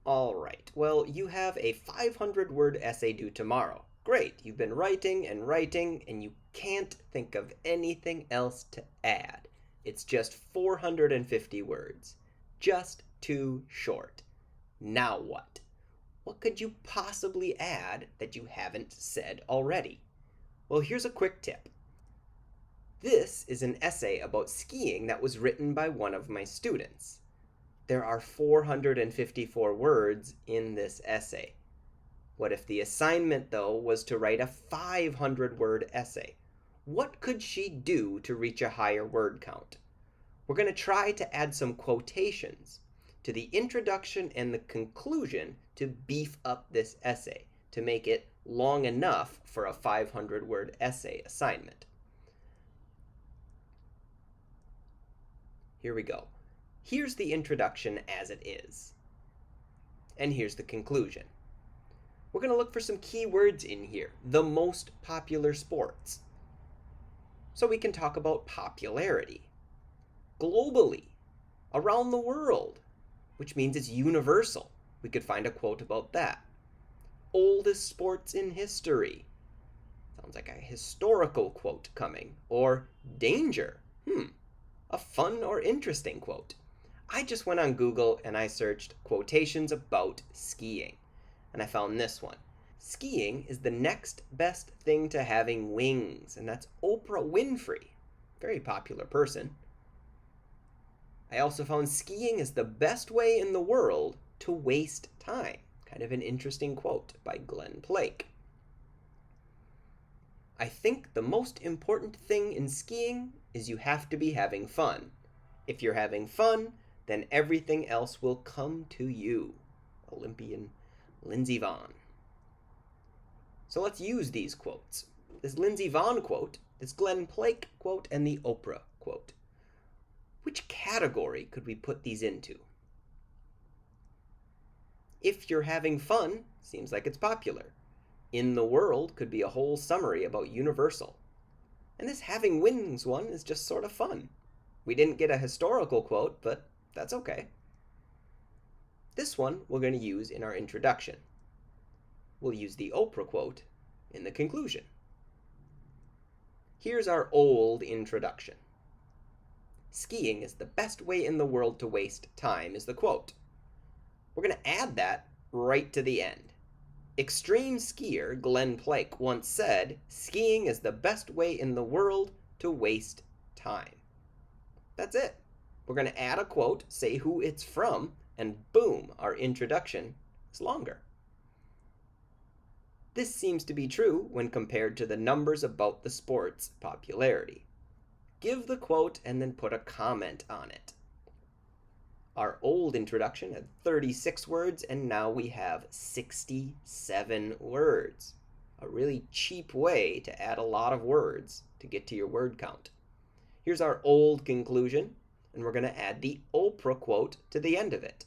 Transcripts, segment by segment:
All right, well, you have a 500-word essay due tomorrow. Great, you've been writing, and you can't think of anything else to add. It's just 450 words. Just too short. Now what? What could you possibly add that you haven't said already? Well, here's a quick tip. This is an essay about skiing that was written by one of my students. There are 454 words in this essay. What if the assignment, though, was to write a 500-word essay? What could she do to reach a higher word count? We're going to try to add some quotations to the introduction and the conclusion to beef up this essay, to make it long enough for a 500-word essay assignment. Here we go. Here's the introduction as it is. And here's the conclusion. We're going to look for some keywords in here. The most popular sports. So we can talk about popularity. Globally. Around the world. Which means it's universal. We could find a quote about that. Oldest sports in history. Sounds like a historical quote coming. Or danger. A fun or interesting quote. I just went on Google and I searched quotations about skiing. And I found this one. Skiing is the next best thing to having wings. And that's Oprah Winfrey. Very popular person. I also found skiing is the best way in the world to waste time. Kind of an interesting quote by Glenn Plake. I think the most important thing in skiing is you have to be having fun. If you're having fun, then everything else will come to you. Olympian Lindsey Vonn. So let's use these quotes. This Lindsey Vonn quote, this Glenn Plake quote, and the Oprah quote. Which category could we put these into? If you're having fun, seems like it's popular. In the world could be a whole summary about Universal. And this having wings one is just sort of fun. We didn't get a historical quote, but that's okay. This one we're going to use in our introduction. We'll use the Oprah quote in the conclusion. Here's our old introduction. Skiing is the best way in the world to waste time is the quote. We're going to add that right to the end. Extreme skier Glenn Plake once said, skiing is the best way in the world to waste time. That's it. We're going to add a quote, say who it's from, and boom, our introduction is longer. This seems to be true when compared to the numbers about the sport's popularity. Give the quote and then put a comment on it. Our old introduction had 36 words, and now we have 67 words. A really cheap way to add a lot of words to get to your word count. Here's our old conclusion, and we're going to add the Oprah quote to the end of it.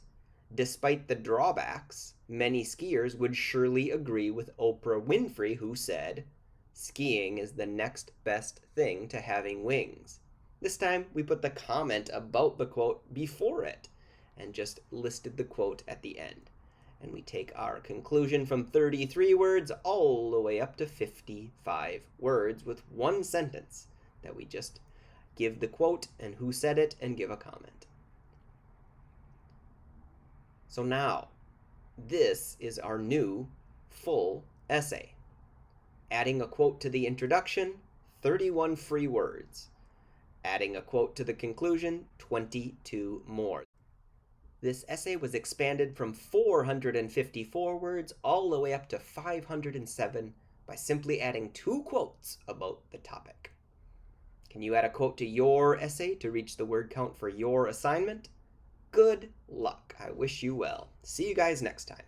Despite the drawbacks, many skiers would surely agree with Oprah Winfrey, who said, skiing is the next best thing to having wings. This time we put the comment about the quote before it and just listed the quote at the end. And we take our conclusion from 33 words all the way up to 55 words with one sentence that we just give the quote and who said it and give a comment. So now, this is our new full essay. Adding a quote to the introduction, 31 free words. Adding a quote to the conclusion, 22 more. This essay was expanded from 454 words all the way up to 507 by simply adding 2 quotes about the topic. Can you add a quote to your essay to reach the word count for your assignment? Good luck. I wish you well. See you guys next time.